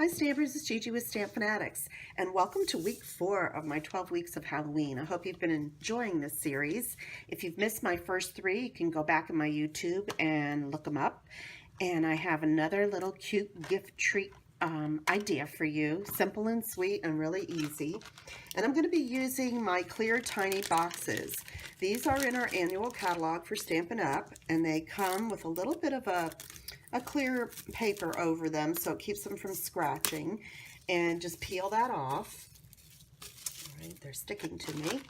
Hi Stampers, it's Gigi with Stamp FUNatics, and welcome to week 4 of my 12 weeks of Halloween. I hope you've been enjoying this series. If you've missed my first 3, you can go back in my YouTube and look them up. And I have another little cute gift treat idea for you, simple and sweet and really easy. And I'm going to be using my clear tiny boxes. These are in our annual catalog for Stampin' Up, and they come with a little bit of a clear paper over them so it keeps them from scratching. And just peel that off. All right, they're sticking to me.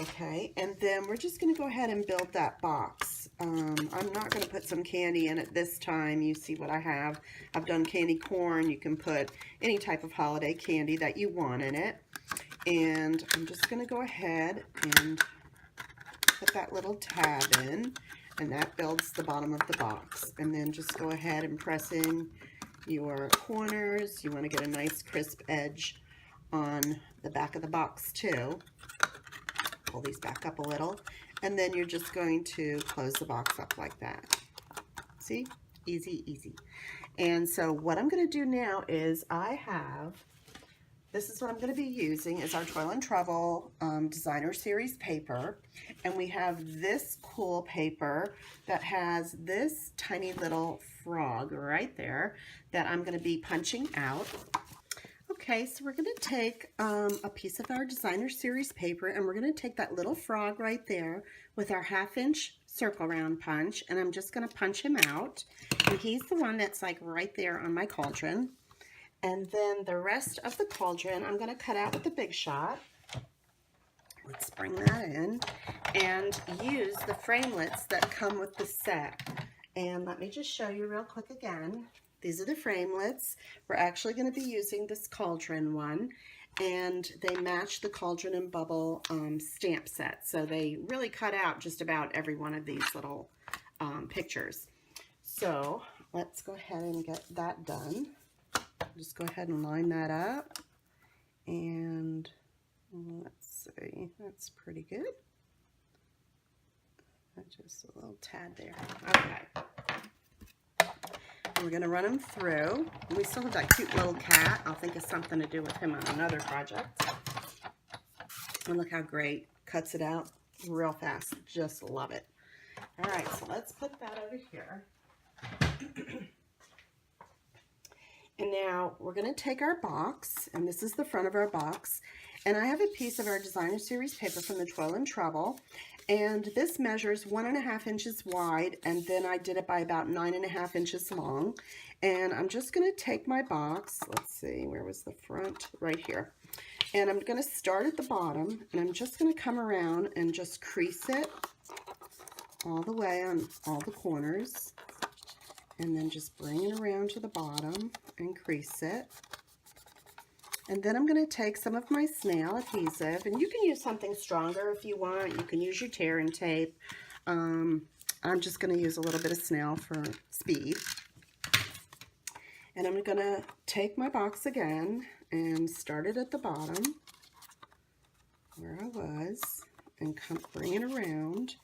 Okay, and then we're just going to go ahead and build that box. I'm not going to put some candy in it this time. You see what I have. I've done candy corn. You can put any type of holiday candy that you want in it. And I'm just going to go ahead and put that little tab in, and that builds the bottom of the box. And then just go ahead and press in your corners. You want to get a nice crisp edge on the back of the box too. Pull these back up a little, and then you're just going to close the box up like that. See? Easy, easy. And so what I'm going to do now is this is what I'm going to be using is our Toil and Trouble Designer Series paper. And we have this cool paper that has this tiny little frog right there that I'm going to be punching out. Okay, so we're going to take a piece of our Designer Series paper, and we're going to take that little frog right there with our 1/2 inch circle round punch, and I'm just going to punch him out. And he's the one that's like right there on my cauldron. And then the rest of the cauldron I'm going to cut out with the Big Shot. Let's bring that in and use the framelits that come with the set. And let me just show you real quick again. These are the framelits. We're actually going to be using this cauldron one, and they match the cauldron and bubble stamp set. So they really cut out just about every one of these little pictures. So let's go ahead and get that done. Just go ahead and line that up, and let's see, that's pretty good. Just a little tad there. Okay. We're going to run them through. We still have that cute little cat. I'll think of something to do with him on another project. And look how great. Cuts it out real fast. Just love it. All right, so let's put that over here. And now we're going to take our box, and this is the front of our box. And I have a piece of our Designer Series paper from the Toil and Trouble. And this measures 1.5 inches wide, and then I did it by about 9.5 inches long. And I'm just going to take my box, let's see, where was the front? Right here. And I'm going to start at the bottom, and I'm just going to come around and just crease it all the way on all the corners. And then just bring it around to the bottom and crease it. And then I'm going to take some of my snail adhesive, and you can use something stronger if you want. You can use your tear and tape. I'm just going to use a little bit of snail for speed. And I'm going to take my box again and start it at the bottom where I was, and bring it around,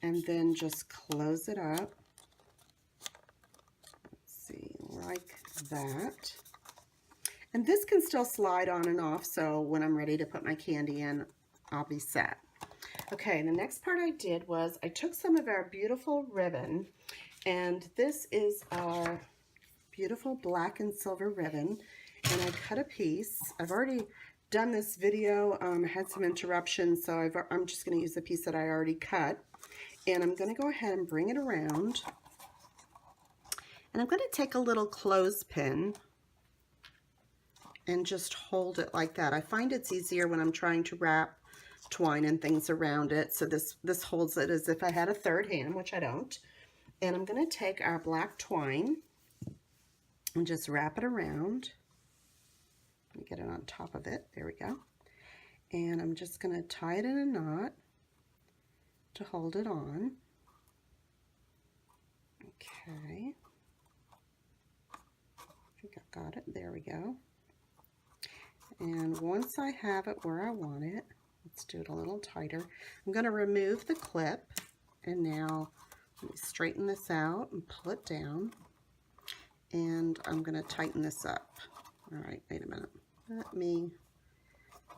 and then just close it up. Let's see, like that. And this can still slide on and off, so when I'm ready to put my candy in, I'll be set. Okay, the next part I did was I took some of our beautiful ribbon, and this is our beautiful black and silver ribbon, and I cut a piece. I've already done this video. I had some interruptions, so I'm just going to use the piece that I already cut, and I'm going to go ahead and bring it around, and I'm going to take a little clothespin and just hold it like that. I find it's easier when I'm trying to wrap twine and things around it. So this holds it as if I had a third hand, which I don't. And I'm going to take our black twine and just wrap it around. Let me get it on top of it. There we go. And I'm just going to tie it in a knot to hold it on. Okay. I think I got it. There we go. And once I have it where I want it, let's do it a little tighter. I'm going to remove the clip, and now let me straighten this out and pull it down. And I'm going to tighten this up All right, wait a minute. Let me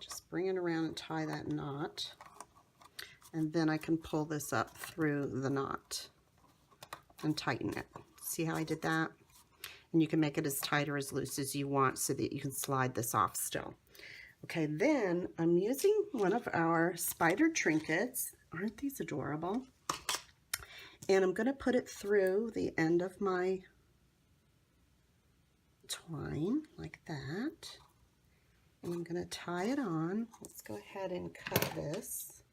just bring it around and tie that knot. And then I can pull this up through the knot and tighten it. See how I did that? And you can make it as tight or as loose as you want so that you can slide this off still. Okay, then I'm using one of our spider trinkets. Aren't these adorable? And I'm going to put it through the end of my twine like that. And I'm going to tie it on. Let's go ahead and cut this.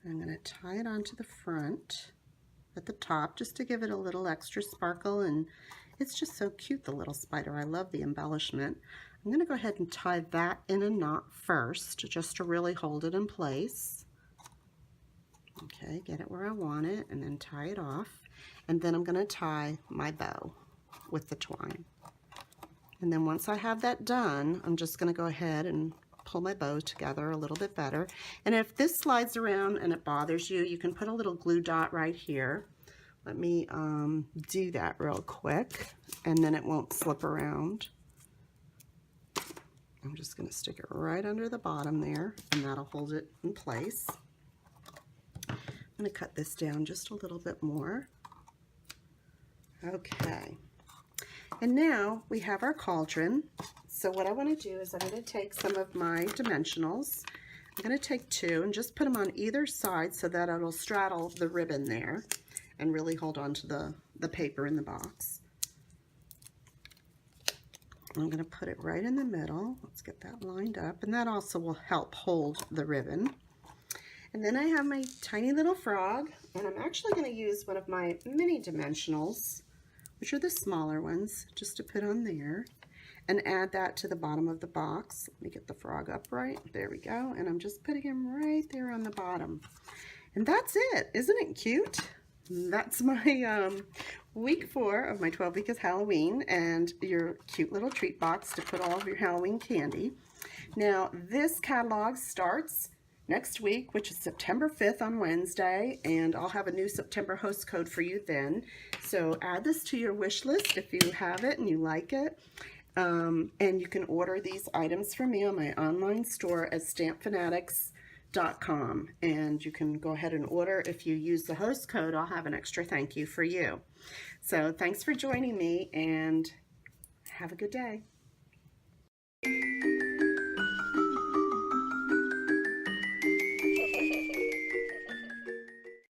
I'm going to tie it onto the front at the top just to give it a little extra sparkle, and it's just so cute, the little spider. I love the embellishment. I'm going to go ahead and tie that in a knot first just to really hold it in place. Okay, get it where I want it and then tie it off. And then I'm going to tie my bow with the twine. And then once I have that done, I'm just going to go ahead and pull my bow together a little bit better. And if this slides around and it bothers you, you can put a little glue dot right here. Let me do that real quick, and then it won't slip around. I'm just going to stick it right under the bottom there, and that'll hold it in place. I'm going to cut this down just a little bit more. Okay. And now we have our cauldron. So what I want to do is I'm going to take some of my dimensionals. I'm going to take 2 and just put them on either side so that it'll straddle the ribbon there and really hold on to the paper in the box. I'm going to put it right in the middle. Let's get that lined up, and that also will help hold the ribbon. And then I have my tiny little frog, and I'm actually going to use one of my mini dimensionals, which are the smaller ones, just to put on there, and add that to the bottom of the box. Let me get the frog upright. There we go. And I'm just putting him right there on the bottom. And that's it. Isn't it cute? That's my week 4 of my 12 week of Halloween, and your cute little treat box to put all of your Halloween candy. Now, this catalog starts next week, which is September 5th on Wednesday, and I'll have a new September host code for you then. So add this to your wish list if you have it and you like it. And you can order these items from me on my online store at StampFUNatics.com, and you can go ahead and order. If you use the host code, I'll have an extra thank you for you. So thanks for joining me, and have a good day.